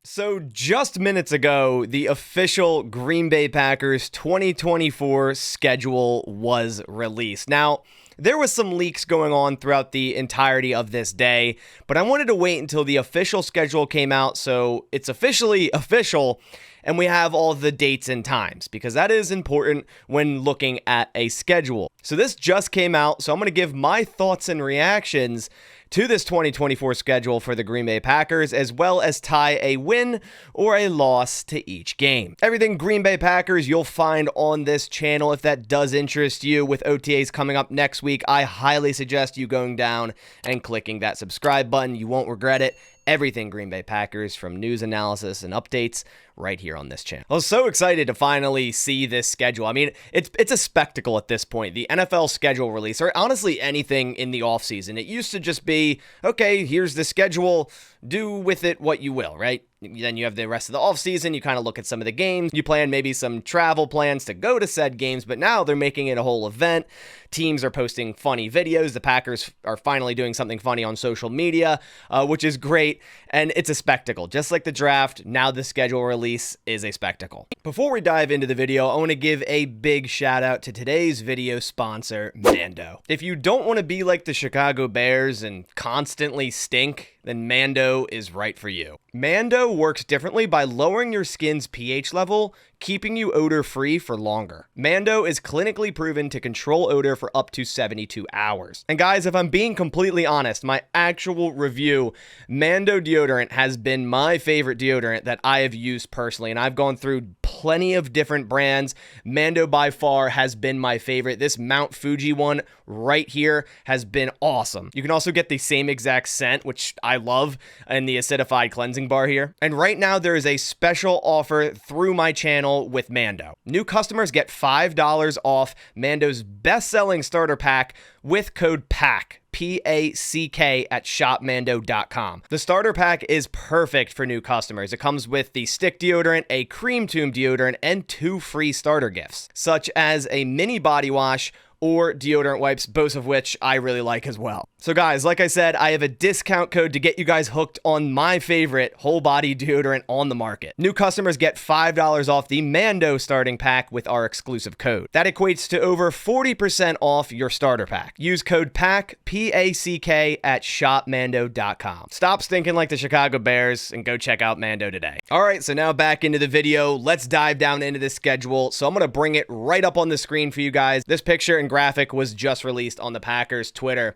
So just minutes ago, the official Green Bay Packers 2024 schedule was released. Now, there was some leaks going on throughout the entirety of this day, but I wanted to wait until the official schedule came out so it's officially official and we have all the dates and times, because that is important when looking at a schedule. So this just came out, so I'm going to give my thoughts and reactions to this 2024 schedule for the Green Bay Packers, as well as tie a win or a loss to each game. Everything Green Bay Packers you'll find on this channel. If that does interest you, with OTAs coming up next week, I highly suggest you going down and clicking that subscribe button. You won't regret it. Everything Green Bay Packers, from news analysis and updates, right here on this channel. I was so excited to finally see this schedule. I mean, it's a spectacle at this point. The NFL schedule release, or honestly anything in the offseason, it used to just be, okay, here's the schedule, do with it what you will, right? Then you have the rest of the offseason, you kind of look at some of the games, you plan maybe some travel plans to go to said games, but now they're making it a whole event. Teams are posting funny videos. The Packers are finally doing something funny on social media, which is great, and it's a spectacle. Just like the draft, now the schedule release is a spectacle. Before we dive into the video, I want to give a big shout out to today's video sponsor, Mando. If you don't want to be like the Chicago Bears and constantly stink, then Mando is right for you. Mando works differently by lowering your skin's pH level, keeping you odor-free for longer. Mando is clinically proven to control odor for up to 72 hours. And guys, if I'm being completely honest, my actual review, Mando deodorant has been my favorite deodorant that I have used personally, and I've gone through plenty of different brands. Mando by far has been my favorite. This Mount Fuji one right here has been awesome. You can also get the same exact scent, which I love, in the acidified cleansing bar here. And right now there is a special offer through my channel with Mando. New customers get $5 off Mando's best-selling starter pack with code PACK. P-A-C-K at shopmando.com. The starter pack is perfect for new customers. It comes with the stick deodorant, a cream tube deodorant, and 2 free starter gifts, such as a mini body wash or deodorant wipes, both of which I really like as well. So guys, like I said, I have a discount code to get you guys hooked on my favorite whole body deodorant on the market. New customers get $5 off the Mando starting pack with our exclusive code. That equates to over 40% off your starter pack. Use code PACK, P-A-C-K, at shopmando.com. Stop stinking like the Chicago Bears and go check out Mando today. All right, so now back into the video. Let's dive down into the schedule. So I'm going to bring it right up on the screen for you guys. This picture and graphic was just released on the Packers Twitter.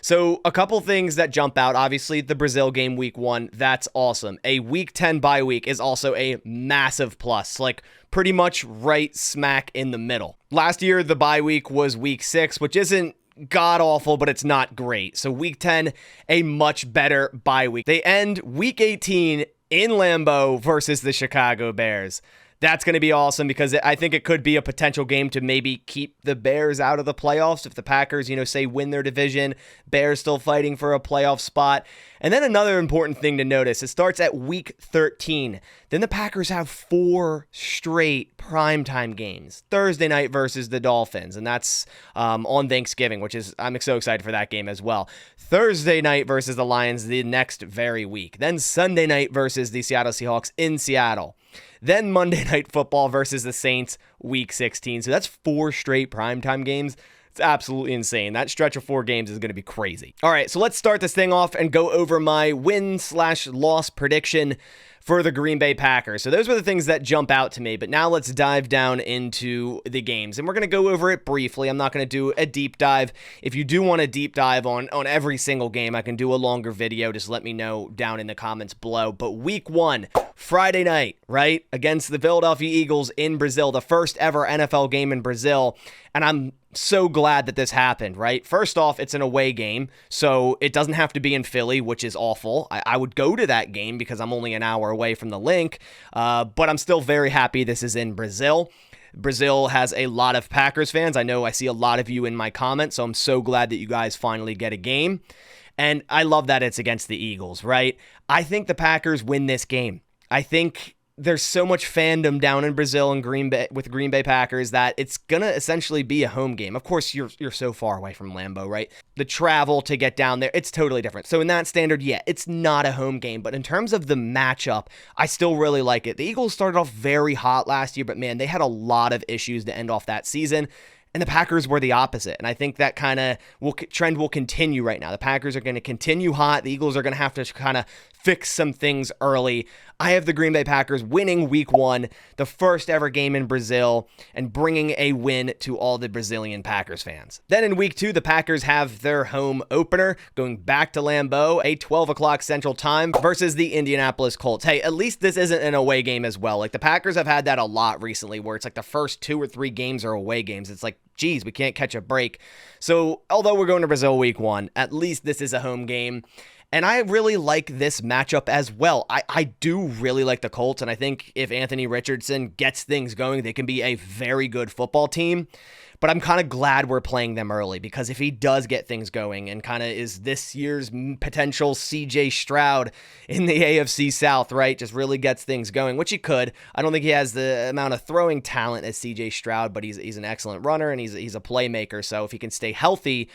So a couple things that jump out. Obviously, the Brazil game week 1, that's awesome. A week 10 bye week is also a massive plus, like pretty much right smack in the middle. Last year, the bye week was week 6, which isn't god awful, but it's not great. So week 10, a much better bye week. They end week 18 in Lambeau versus the Chicago Bears. That's going to be awesome, because I think it could be a potential game to maybe keep the Bears out of the playoffs if the Packers, say win their division. Bears still fighting for a playoff spot. And then another important thing to notice, it starts at week 13. Then the Packers have 4 straight primetime games. Thursday night versus the Dolphins, and that's on Thanksgiving, I'm so excited for that game as well. Thursday night versus the Lions the next very week. Then Sunday night versus the Seattle Seahawks in Seattle. Then Monday Night Football versus the Saints, week 16. So that's 4 straight primetime games. It's absolutely insane. That stretch of 4 games is going to be crazy. All right, so let's start this thing off and go over my win/loss prediction for the Green Bay Packers. So those were the things that jump out to me, but now let's dive down into the games, and we're going to go over it briefly. I'm not going to do a deep dive. If you do want a deep dive on every single game, I can do a longer video. Just let me know down in the comments below. But week 1, Friday night, right, against the Philadelphia Eagles in Brazil, the first ever NFL game in Brazil, and I'm so glad that this happened, right? First off, it's an away game, so it doesn't have to be in Philly, which is awful. I would go to that game because I'm only an hour away from the link, but I'm still very happy this is in Brazil. Brazil has a lot of Packers fans. I know I see a lot of you in my comments, so I'm so glad that you guys finally get a game, and I love that it's against the Eagles, right? I think the Packers win this game. I think there's so much fandom down in Brazil and Green Bay with Green Bay Packers that it's gonna essentially be a home game. Of course, you're so far away from Lambeau, right? The travel to get down there, it's totally different. So in that standard, yeah, it's not a home game. But in terms of the matchup, I still really like it. The Eagles started off very hot last year, but man, they had a lot of issues to end off that season. And the Packers were the opposite. And I think that kind of trend will continue right now. The Packers are going to continue hot. The Eagles are going to have to kind of fix some things early. I have the Green Bay Packers winning week 1, the first ever game in Brazil, and bringing a win to all the Brazilian Packers fans. Then in week 2, the Packers have their home opener, going back to Lambeau, a 12 o'clock Central Time versus the Indianapolis Colts. Hey, at least this isn't an away game as well. Like, the Packers have had that a lot recently, where it's like the first 2 or 3 games are away games. It's like, geez, we can't catch a break. So although we're going to Brazil week 1, at least this is a home game. And I really like this matchup as well. I do really like the Colts, and I think if Anthony Richardson gets things going, they can be a very good football team. But I'm kind of glad we're playing them early, because if he does get things going and kind of is this year's potential CJ Stroud in the AFC South, right, just really gets things going, which he could. I don't think he has the amount of throwing talent as CJ Stroud, but he's an excellent runner, and he's a playmaker. So if he can stay healthy,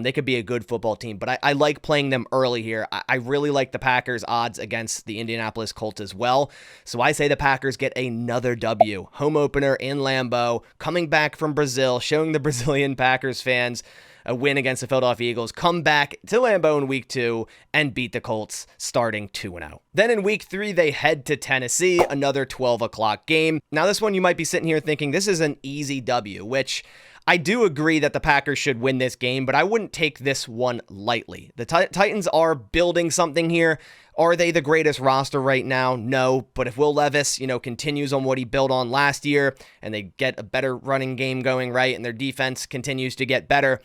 they could be a good football team. But I like playing them early here. I really like the Packers' odds against the Indianapolis Colts as well. So I say the Packers get another W. Home opener in Lambeau, coming back from Brazil, showing the Brazilian Packers fans a win against the Philadelphia Eagles, come back to Lambeau in week 2 and beat the Colts, starting 2-0. Then in week 3, they head to Tennessee, another 12 o'clock game. Now this one, you might be sitting here thinking this is an easy W, which I do agree that the Packers should win this game, but I wouldn't take this one lightly. The Titans are building something here. Are they the greatest roster right now? No, but if Will Levis, continues on what he built on last year, and they get a better running game going, right, and their defense continues to get better,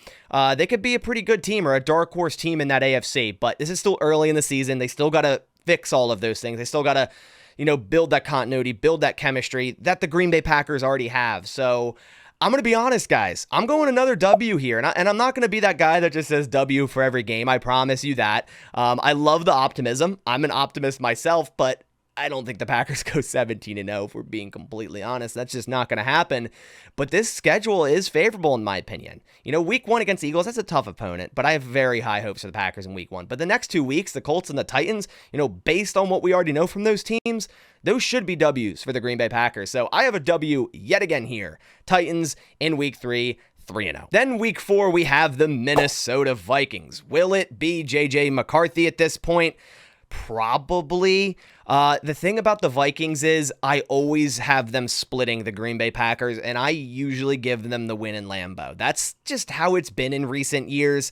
they could be a pretty good team, or a dark horse team in that AFC. But this is still early in the season. They still got to fix all of those things. They still got to, build that continuity, build that chemistry that the Green Bay Packers already have. So I'm going to be honest, guys. I'm going another W here, and I'm not going to be that guy that just says W for every game. I promise you that. I love the optimism. I'm an optimist myself, but I don't think the Packers go 17-0 if we're being completely honest. That's just not going to happen. But this schedule is favorable in my opinion. Week 1 against the Eagles, that's a tough opponent, but I have very high hopes for the Packers in week 1. But the next 2 weeks, the Colts and the Titans, based on what we already know from those teams, those should be W's for the Green Bay Packers. So I have a W yet again here. Titans in week 3. 3-0. Then week 4, we have the Minnesota Vikings. Will it be J.J. McCarthy at this point? Probably. The thing about the Vikings is I always have them splitting the Green Bay Packers, and I usually give them the win in Lambeau. That's just how it's been in recent years.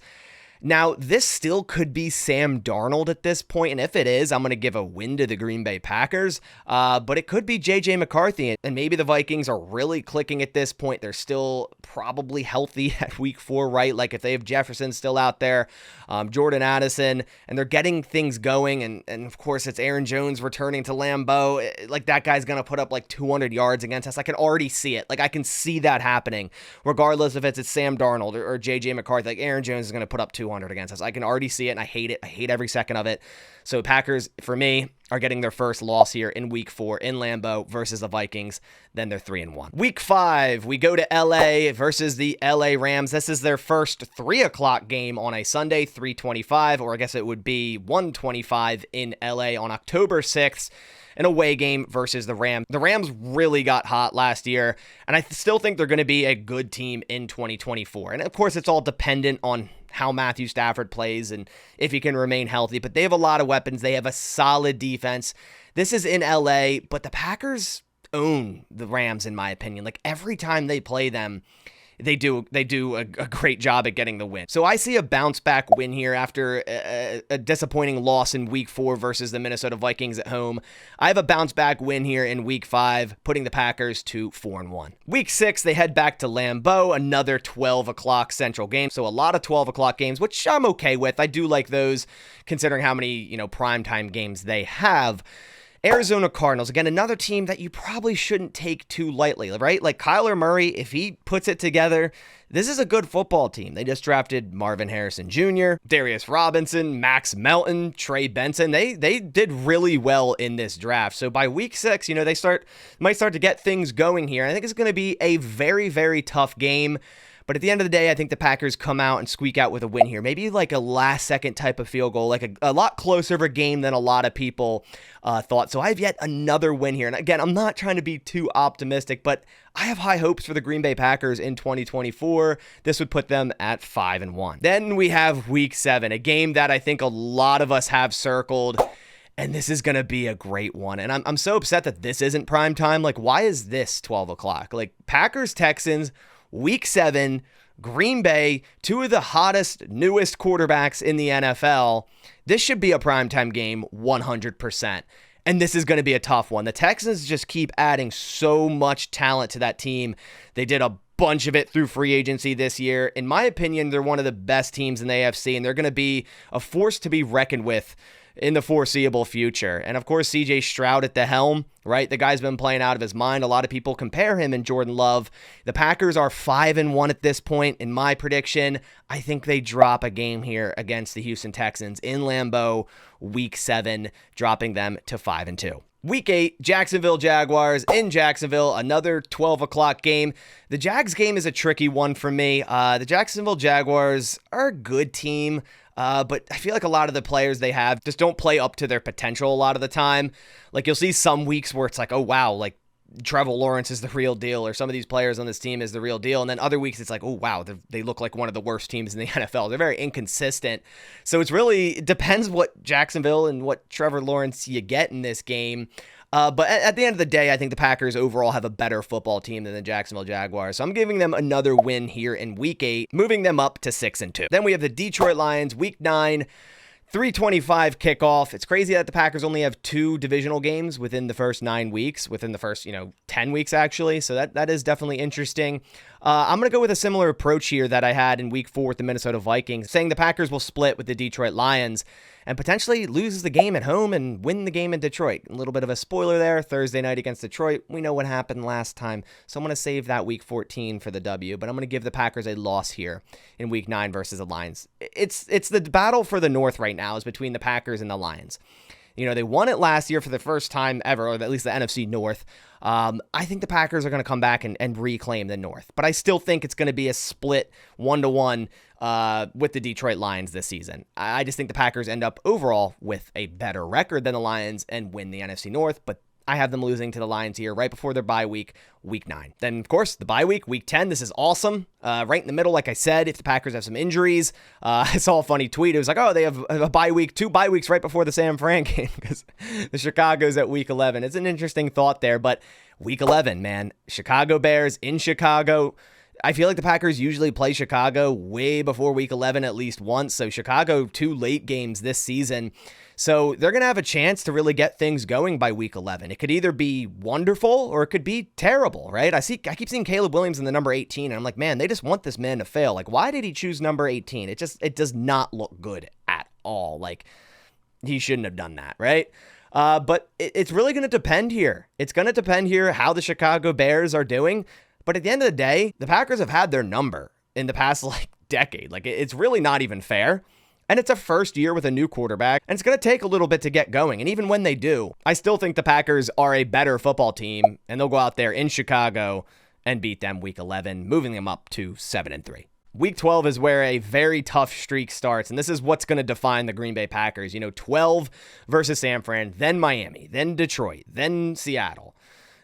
Now, this still could be Sam Darnold at this point, and if it is, I'm going to give a win to the Green Bay Packers, but it could be J.J. McCarthy, and maybe the Vikings are really clicking at this point. They're still probably healthy at week 4, right? Like if they have Jefferson still out there, Jordan Addison, and they're getting things going, and of course, it's Aaron Jones returning to Lambeau. Like that guy's going to put up like 200 yards against us. I can already see it. Like I can see that happening, regardless if it's Sam Darnold or J.J. McCarthy. Like Aaron Jones is going to put up 200 against us. I can already see it, and I hate it. I hate every second of it. So Packers, for me, are getting their first loss here in week 4 in Lambeau versus the Vikings. Then they're 3-1. Week 5, we go to LA versus the LA Rams. This is their first 3 o'clock game on a Sunday, 3:25, or I guess it would be 1:25 in LA on October 6th. An away game versus the Rams. The Rams really got hot last year, and I still think they're going to be a good team in 2024. And of course, it's all dependent on how Matthew Stafford plays and if he can remain healthy, but they have a lot of weapons. They have a solid defense. This is in LA, but the Packers own the Rams, in my opinion. Like every time they play them, they do a great job at getting the win. So I see a bounce back win here after a disappointing loss in week 4 versus the Minnesota Vikings at home. I have a bounce back win here in week 5, putting the Packers to 4-1. Week 6, they head back to Lambeau, another 12 o'clock Central game. So a lot of 12 o'clock games, which I'm okay with. I do like those considering how many, primetime games they have. Arizona Cardinals, again, another team that you probably shouldn't take too lightly, right? Like Kyler Murray, if he puts it together, this is a good football team. They just drafted Marvin Harrison Jr., Darius Robinson, Max Melton, Trey Benson. They did really well in this draft. So by week 6, they might start to get things going here. I think it's going to be a very, very tough game. But at the end of the day, I think the Packers come out and squeak out with a win here. Maybe like a last-second type of field goal, like a lot closer of a game than a lot of people thought. So I have yet another win here. And again, I'm not trying to be too optimistic, but I have high hopes for the Green Bay Packers in 2024. This would put them at 5-1. Then we have Week 7, a game that I think a lot of us have circled. And this is going to be a great one. And I'm so upset that this isn't prime time. Like, why is this 12 o'clock? Like, Packers-Texans, Week 7, Green Bay, two of the hottest, newest quarterbacks in the NFL. This should be a primetime game 100%. And this is going to be a tough one. The Texans just keep adding so much talent to that team. They did a bunch of it through free agency this year. In my opinion, they're one of the best teams in the AFC, and they're going to be a force to be reckoned with in the foreseeable future. And of course, CJ Stroud at the helm, right? The guy's been playing out of his mind. A lot of people compare him and Jordan Love. The Packers are 5-1 at this point. In my prediction, I think they drop a game here against the Houston Texans in Lambeau, Week 7, dropping them to 5-2. Week 8, Jacksonville Jaguars in Jacksonville, another 12 o'clock game. The Jags game is a tricky one for me. The Jacksonville Jaguars are a good team, but I feel like a lot of the players they have just don't play up to their potential a lot of the time. Like, you'll see some weeks where it's like, oh, wow, like Trevor Lawrence is the real deal, or some of these players on this team is the real deal. And then other weeks it's like, oh, wow, they look like one of the worst teams in the NFL. They're very inconsistent. So it depends what Jacksonville and what Trevor Lawrence you get in this game. But at the end of the day, I think the Packers overall have a better football team than the Jacksonville Jaguars. So I'm giving them another win here in Week 8, moving them up to 6-2. Then we have the Detroit Lions, Week 9, 3:25 kickoff. It's crazy that the Packers only have 2 divisional games within the first 9 weeks, within the first, 10 weeks actually. So that is definitely interesting. I'm going to go with a similar approach here that I had in Week 4 with the Minnesota Vikings, saying the Packers will split with the Detroit Lions and potentially loses the game at home and win the game in Detroit. A little bit of a spoiler there. Thursday night against Detroit. We know what happened last time. So I'm going to save that Week 14 for the W, but I'm going to give the Packers a loss here in Week 9 versus the Lions. It's the battle for the North right now is between the Packers and the Lions. They won it last year for the first time ever, or at least the NFC North. I think the Packers are going to come back and reclaim the North, but I still think it's going to be a split 1-1 with the Detroit Lions this season. I just think the Packers end up overall with a better record than the Lions and win the NFC North, but I have them losing to the Lions here right before their bye week, Week 9. Then, of course, the bye week, Week 10. This is awesome. Right in the middle, like I said, if the Packers have some injuries. I saw a funny tweet. It was like, oh, they have a bye week, 2 bye weeks right before the San Fran game because the Chicago's at Week 11. It's an interesting thought there, but Week 11, man. Chicago Bears in Chicago. I feel like the Packers usually play Chicago way before Week 11 at least once. So Chicago, 2 late games this season. So they're going to have a chance to really get things going by Week 11. It could either be wonderful or it could be terrible, right? I keep seeing Caleb Williams in the number 18, and I'm like, man, they just want this man to fail. Like, why did he choose number 18? It does not look good at all. Like, he shouldn't have done that, right? But it's really going to depend here. It's going to depend here how the Chicago Bears are doing. But at the end of the day, the Packers have had their number in the past, decade. It's really not even fair. And it's a first year with a new quarterback, and it's going to take a little bit to get going. And even when they do, I still think the Packers are a better football team, and they'll go out there in Chicago and beat them Week 11, moving them up to 7-3. Week 12 is where a very tough streak starts, and this is what's going to define the Green Bay Packers. 12 versus San Fran, then Miami, then Detroit, then Seattle.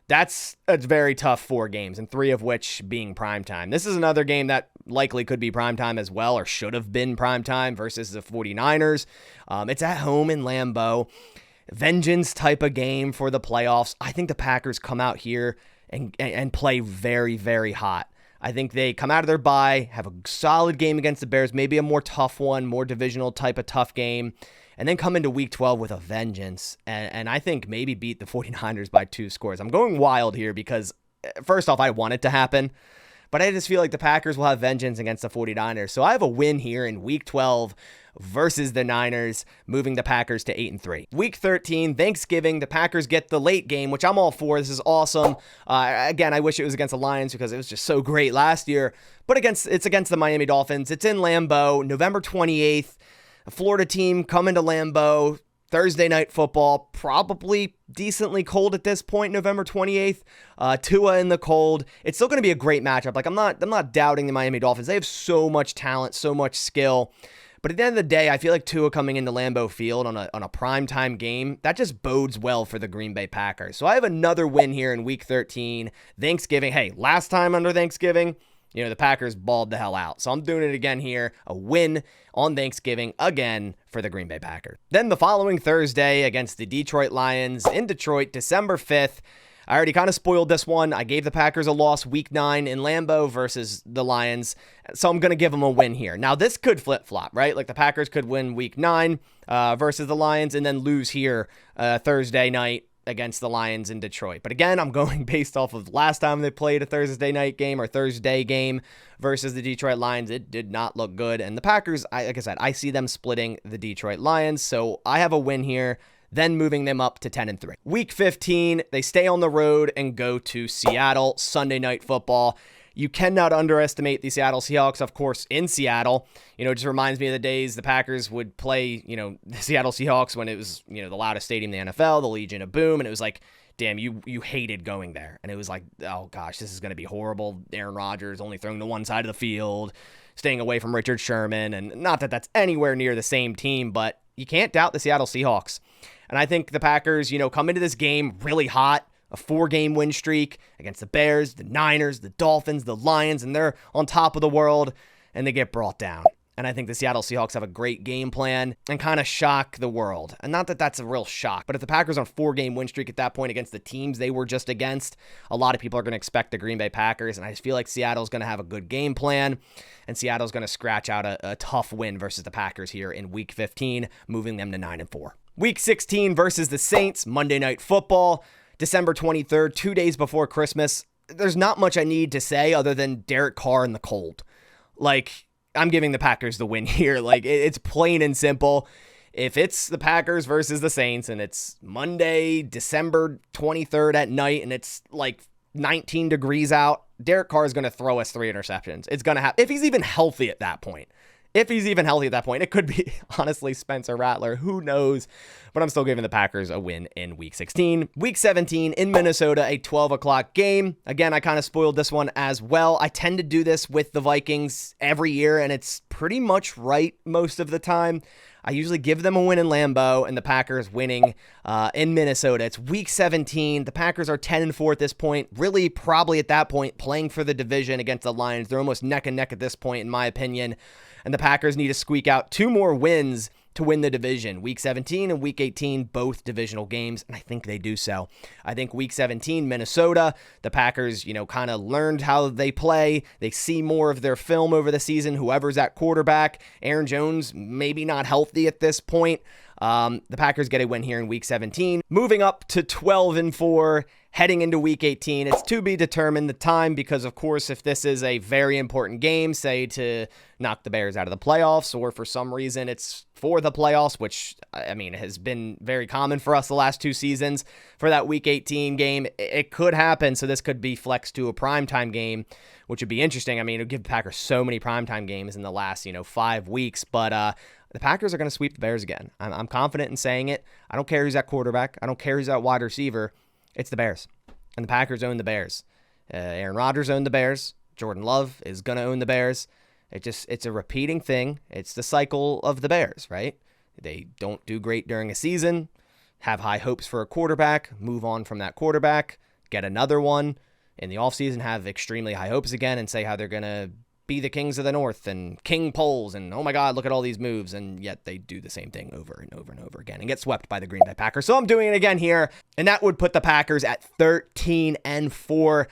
That's a very tough 4 games, and 3 of which being primetime. This is another game that likely could be primetime as well, or should have been primetime versus the 49ers. It's at home in Lambeau. Vengeance type of game for the playoffs. I think the Packers come out here and play very, very hot. I think they come out of their bye, have a solid game against the Bears, maybe a more tough one, more divisional type of tough game, and then come into Week 12 with a vengeance, and I think maybe beat the 49ers by 2 scores. I'm going wild here because, first off, I want it to happen, but I just feel like the Packers will have vengeance against the 49ers. So I have a win here in Week 12 versus the Niners, moving the Packers to 8-3. Week 13, Thanksgiving, the Packers get the late game, which I'm all for. This is awesome. Again, I wish it was against the Lions because it was just so great last year, but it's against the Miami Dolphins. It's in Lambeau, November 28th. A Florida team coming to Lambeau. Thursday night football, probably decently cold at this point, November 28th. Tua in the cold. It's still going to be a great matchup. Like I'm not doubting the Miami Dolphins. They have so much talent, so much skill. But at the end of the day, I feel like Tua coming into Lambeau Field on a primetime game, that just bodes well for the Green Bay Packers. So I have another win here in Week 13. Thanksgiving. Hey, last time under Thanksgiving, the Packers balled the hell out. So I'm doing it again here. A win on Thanksgiving again for the Green Bay Packers. Then the following Thursday against the Detroit Lions in Detroit, December 5th. I already kind of spoiled this one. I gave the Packers a loss Week 9 in Lambeau versus the Lions. So I'm going to give them a win here. Now, this could flip-flop, right? Like the Packers could win Week 9 versus the Lions and then lose here Thursday night against the Lions in Detroit. But again, I'm going based off of last time they played a Thursday night game or Thursday game versus the Detroit Lions. It did not look good. And the Packers, like I said, I see them splitting the Detroit Lions. So I have a win here, then moving them up to 10-3. Week 15, they stay on the road and go to Seattle, Sunday Night Football. You cannot underestimate the Seattle Seahawks, of course, in Seattle. It just reminds me of the days the Packers would play, the Seattle Seahawks when it was, the loudest stadium in the NFL, the Legion of Boom, and it was like, damn, you hated going there. And it was like, oh gosh, this is going to be horrible. Aaron Rodgers only throwing to one side of the field, staying away from Richard Sherman, and not that that's anywhere near the same team, but you can't doubt the Seattle Seahawks. And I think the Packers, come into this game really hot. A 4-game win streak against the Bears, the Niners, the Dolphins, the Lions, and they're on top of the world, and they get brought down. And I think the Seattle Seahawks have a great game plan and kind of shock the world. And not that that's a real shock, but if the Packers are on a 4-game win streak at that point against the teams they were just against, a lot of people are going to expect the Green Bay Packers, and I just feel like Seattle's going to have a good game plan, and Seattle's going to scratch out a tough win versus the Packers here in Week 15, moving them to 9-4. Week 16 versus the Saints, Monday Night Football. December 23rd, 2 days before Christmas. There's not much I need to say other than Derek Carr in the cold. Like, I'm giving the Packers the win here. Like, it's plain and simple. If it's the Packers versus the Saints and it's Monday, December 23rd at night and it's like 19 degrees out, Derek Carr is going to throw us 3 interceptions. It's going to happen. If he's even healthy at that point. It could be, honestly, Spencer Rattler. Who knows? But I'm still giving the Packers a win in Week 16. Week 17 in Minnesota, a 12 o'clock game. Again, I kind of spoiled this one as well. I tend to do this with the Vikings every year, and it's pretty much right most of the time. I usually give them a win in Lambeau and the Packers winning in Minnesota. It's Week 17. The Packers are 10-4 at this point. Really, probably at that point, playing for the division against the Lions. They're almost neck and neck at this point, in my opinion. And the Packers need to squeak out 2 more wins to win the division. Week 17 and Week 18, both divisional games, and I think they do so. I think Week 17, Minnesota, the Packers, kind of learned how they play. They see more of their film over the season, whoever's at quarterback. Aaron Jones, maybe not healthy at this point. The Packers get a win here in Week 17. Moving up to 12-4, heading into Week 18. It's to be determined the time because, of course, if this is a very important game, say to knock the Bears out of the playoffs, or for some reason it's for the playoffs, which, has been very common for us the last 2 seasons, for that Week 18 game, it could happen. So this could be flexed to a primetime game, which would be interesting. It would give the Packers so many primetime games in the last, 5 weeks, but the Packers are going to sweep the Bears again. I'm confident in saying it. I don't care who's at quarterback. I don't care who's at wide receiver. It's the Bears. And the Packers own the Bears. Aaron Rodgers owned the Bears. Jordan Love is going to own the Bears. It's a repeating thing. It's the cycle of the Bears, right? They don't do great during a season, have high hopes for a quarterback, move on from that quarterback, get another one. In the offseason, have extremely high hopes again and say how they're going to be the kings of the North and king poles and oh my God, look at all these moves, and yet they do the same thing over and over and over again and get swept by the Green Bay Packers. So I'm doing it again here, and that would put the Packers at 13-4.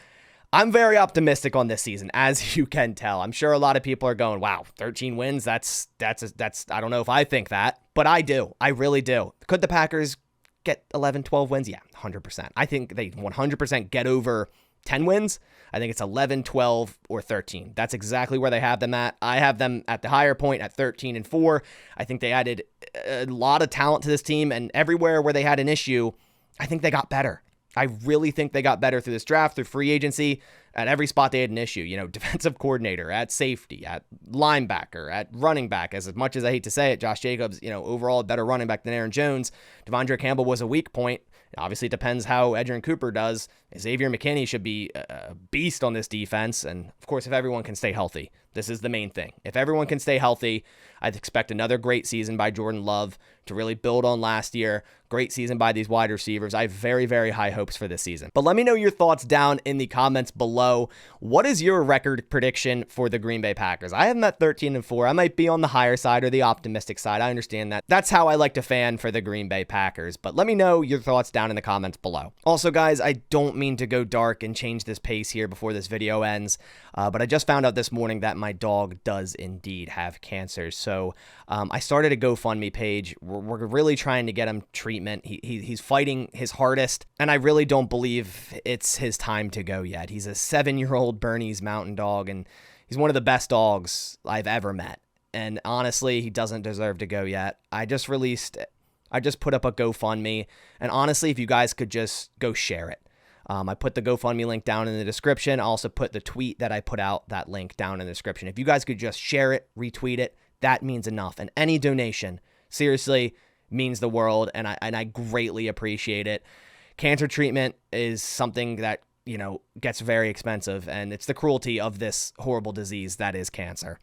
I'm very optimistic on this season, as you can tell. I'm sure a lot of people are going, wow, 13 wins, that's I don't know if I think that, but I do. I really do. Could the Packers get 11, 12 wins? Yeah, 100%. I think they 100% get over 10 wins. I think it's 11, 12, or 13. That's exactly where they have them at. I have them at the higher point at 13-4. I think they added a lot of talent to this team, and everywhere where they had an issue, I think they got better. I really think they got better through this draft, through free agency. At every spot they had an issue, defensive coordinator, at safety, at linebacker, at running back. As much as I hate to say it, Josh Jacobs, overall a better running back than Aaron Jones. Devondre Campbell was a weak point. Obviously, it depends how Edgerrin Cooper does. Xavier McKinney should be a beast on this defense. And, of course, if everyone can stay healthy. This is the main thing. If everyone can stay healthy, I'd expect another great season by Jordan Love to really build on last year. Great season by these wide receivers. I have very, very high hopes for this season. But let me know your thoughts down in the comments below. What is your record prediction for the Green Bay Packers? I have them at 13-4. I might be on the higher side or the optimistic side. I understand that. That's how I like to fan for the Green Bay Packers. But let me know your thoughts down in the comments below. Also, guys, I don't mean to go dark and change this pace here before this video ends, but I just found out this morning that my dog does indeed have cancer. So I started a GoFundMe page. We're really trying to get him treatment. He's fighting his hardest, and I really don't believe it's his time to go yet. He's a 7-year-old Bernese Mountain Dog, and he's one of the best dogs I've ever met. And honestly, he doesn't deserve to go yet. I just put up a GoFundMe, and honestly, if you guys could just go share it. I put the GoFundMe link down in the description. I also put the tweet that I put out, that link down in the description. If you guys could just share it, retweet it, that means enough. And any donation, seriously, means the world, and I greatly appreciate it. Cancer treatment is something that, gets very expensive, and it's the cruelty of this horrible disease that is cancer.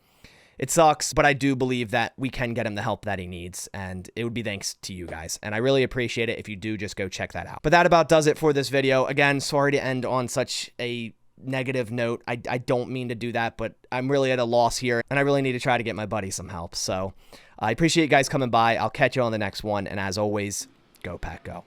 It sucks, but I do believe that we can get him the help that he needs, and it would be thanks to you guys. And I really appreciate it if you do just go check that out. But that about does it for this video. Again, sorry to end on such a negative note. I don't mean to do that, but I'm really at a loss here, and I really need to try to get my buddy some help. So I appreciate you guys coming by. I'll catch you on the next one, and as always, go Pack, go.